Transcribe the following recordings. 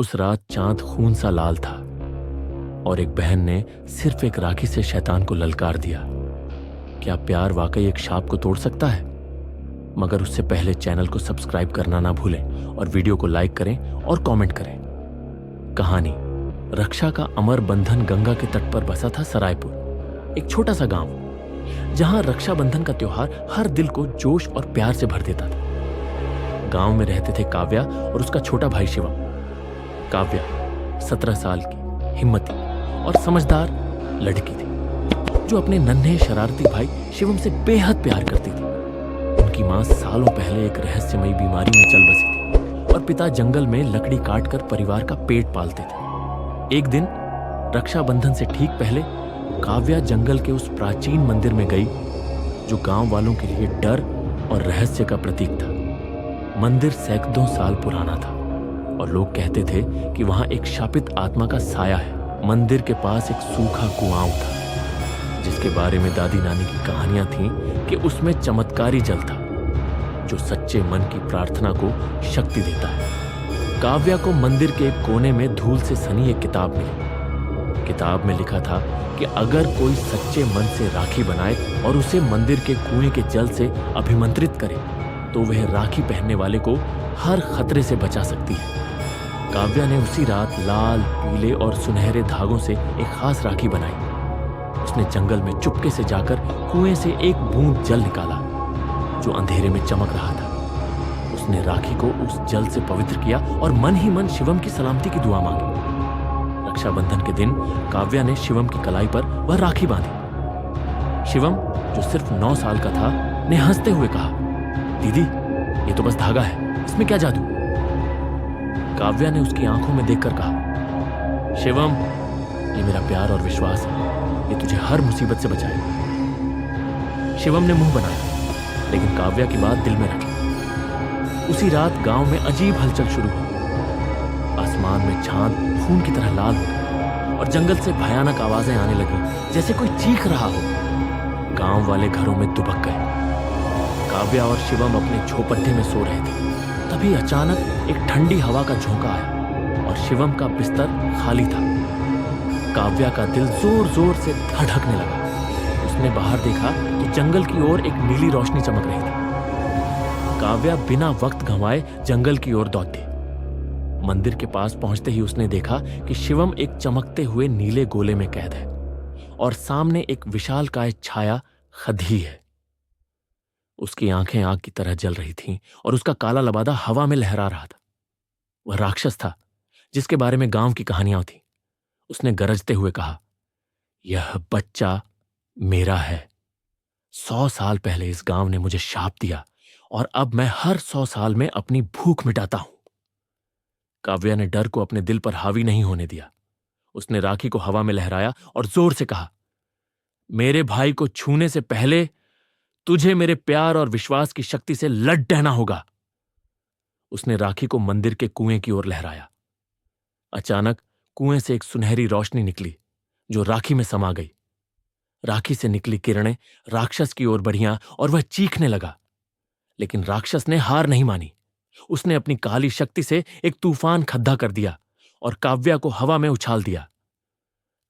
उस रात चांद खून सा लाल था और एक बहन ने सिर्फ एक राखी से शैतान को ललकार दिया। क्या प्यार वाकई एक शाप को तोड़ सकता है? मगर उससे पहले चैनल को सब्सक्राइब करना ना भूलें और वीडियो को लाइक करें और कमेंट करें। कहानी रक्षा का अमर बंधन। गंगा के तट पर बसा था सरायपुर, एक छोटा सा गांव जहां रक्षाबंधन का त्योहार हर दिल को जोश और प्यार से भर देता था। गांव में रहते थे काव्या और उसका छोटा भाई शिवम। काव्या 17 साल की हिम्मती और समझदार लड़की थी जो अपने नन्हे शरारती भाई शिवम से बेहद प्यार करती थी। उनकी मां सालों पहले एक रहस्यमयी बीमारी में चल बसी थी और पिता जंगल में लकड़ी काटकर परिवार का पेट पालते थे। एक दिन रक्षाबंधन से ठीक पहले काव्या जंगल के उस प्राचीन मंदिर में गई जो गांव वालों के लिए डर और रहस्य का प्रतीक था। मंदिर सैकड़ों साल पुराना था और लोग कहते थे कि वहां एक शापित आत्मा का साया है। मंदिर के पास एक सूखा कुआं था जिसके बारे में दादी नानी की कहानियां थीं कि उसमें चमत्कारी जल था जो सच्चे मन की प्रार्थना को शक्ति देता है। काव्या को मंदिर के एक कोने में धूल से सनी एक किताब मिली। किताब में लिखा था कि अगर कोई सच्चे मन से राखी बनाए और उसे मंदिर के कुएं के जल से अभिमंत्रित करे तो वह राखी पहनने वाले को हर खतरे से बचा सकती है। काव्या ने उसी रात लाल, पीले और सुनहरे धागों से एक खास राखी बनाई। उसने जंगल में चुपके से जाकर कुएं से एक बूंद जल निकाला जो अंधेरे में चमक रहा था। उसने राखी को उस जल से पवित्र किया और मन ही मन शिवम की सलामती की दुआ मांगी। रक्षाबंधन के दिन काव्या ने शिवम की कलाई पर वह राखी बांधी। शिवम, जो सिर्फ 9 साल का था, ने हंसते हुए कहा, दीदी, ये तो बस धागा है, इसमें क्या जादू? काव्या ने उसकी आंखों में देखकर कहा, शिवम, ये मेरा प्यार और विश्वास है, ये तुझे हर मुसीबत से बचाएगा। शिवम ने मुंह बनाया लेकिन काव्या की बात दिल में रखी। उसी रात गांव में अजीब हलचल शुरू हुई। आसमान में चांद खून की तरह लाल हो गया और जंगल से भयानक आवाजें आने लगी जैसे कोई चीख रहा हो। गांव वाले घरों में दुबक गए। काव्या और शिवम अपने झोपड़े में सो रहे थे। तभी अचानक एक ठंडी हवा का झोंका आया और शिवम का बिस्तर खाली था। काव्या का दिल जोर जोर से धड़कने लगा। उसने बाहर देखा तो जंगल की ओर एक नीली रोशनी चमक रही थी। काव्या बिना वक्त गंवाए जंगल की ओर दौड़ी। मंदिर के पास पहुंचते ही उसने देखा कि शिवम एक चमकते हुए नीले गोले में कैद है और सामने एक विशालकाय छाया खधी है। उसकी आंखें आग की तरह जल रही थीं और उसका काला लबादा हवा में लहरा रहा था। वह राक्षस था जिसके बारे में गांव की कहानियां थीं। उसने गरजते हुए कहा, यह बच्चा मेरा है। 100 साल पहले इस गांव ने मुझे शाप दिया और अब मैं हर 100 साल में अपनी भूख मिटाता हूं। काव्या ने डर को अपने दिल पर हावी नहीं होने दिया। उसने राखी को हवा में लहराया और जोर से कहा, मेरे भाई को छूने से पहले तुझे मेरे प्यार और विश्वास की शक्ति से लड़ रहना होगा। उसने राखी को मंदिर के कुएं की ओर लहराया। अचानक कुएं से एक सुनहरी रोशनी निकली जो राखी में समा गई। राखी से निकली किरणें राक्षस की ओर बढ़ीं और वह चीखने लगा। लेकिन राक्षस ने हार नहीं मानी। उसने अपनी काली शक्ति से एक तूफान खड्डा कर दिया और काव्या को हवा में उछाल दिया।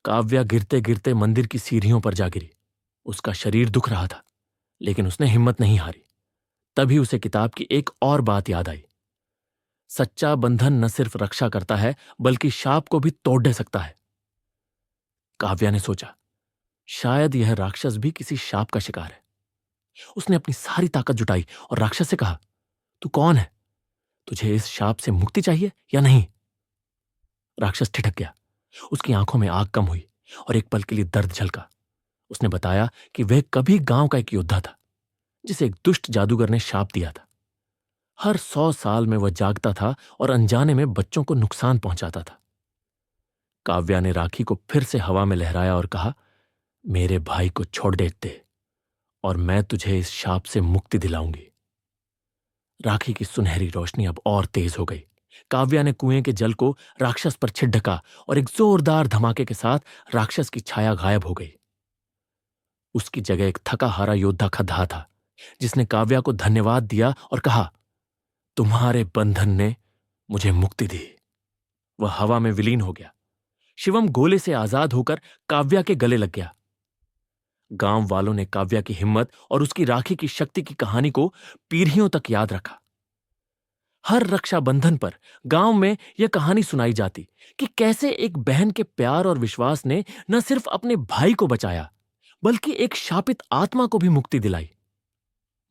काव्या गिरते गिरते मंदिर की सीढ़ियों पर जा गिरी। उसका शरीर दुख रहा था लेकिन उसने हिम्मत नहीं हारी। तभी उसे किताब की एक और बात याद आई। सच्चा बंधन न सिर्फ रक्षा करता है बल्कि शाप को भी तोड़ दे सकता है। काव्या ने सोचा, शायद यह राक्षस भी किसी शाप का शिकार है। उसने अपनी सारी ताकत जुटाई और राक्षस से कहा, तू कौन है? तुझे इस शाप से मुक्ति चाहिए या नहीं? राक्षस ठिठक गया। उसकी आंखों में आग कम हुई और एक पल के लिए दर्द झलका। उसने बताया कि वह कभी गांव का एक योद्धा था जिसे एक दुष्ट जादूगर ने शाप दिया था। हर 100 साल में वह जागता था और अनजाने में बच्चों को नुकसान पहुंचाता था। काव्या ने राखी को फिर से हवा में लहराया और कहा, मेरे भाई को छोड़ दे और मैं तुझे इस शाप से मुक्ति दिलाऊंगी। राखी की सुनहरी रोशनी अब और तेज हो गई। काव्या ने कुएं के जल को राक्षस पर छिड़का और एक जोरदार धमाके के साथ राक्षस की छाया गायब हो गई। उसकी जगह एक थका हारा योद्धा खड़ा था जिसने काव्या को धन्यवाद दिया और कहा, तुम्हारे बंधन ने मुझे मुक्ति दी। वह हवा में विलीन हो गया। शिवम गोले से आजाद होकर काव्या के गले लग गया। गांव वालों ने काव्या की हिम्मत और उसकी राखी की शक्ति की कहानी को पीढ़ियों तक याद रखा। हर रक्षाबंधन पर गांव में यह कहानी सुनाई जाती कि कैसे एक बहन के प्यार और विश्वास ने न सिर्फ अपने भाई को बचाया, बल्कि एक शापित आत्मा को भी मुक्ति दिलाई।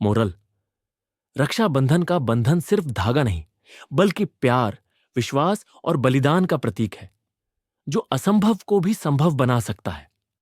मोरल: रक्षाबंधन का बंधन सिर्फ धागा नहीं, बल्कि प्यार, विश्वास और बलिदान का प्रतीक है, जो असंभव को भी संभव बना सकता है।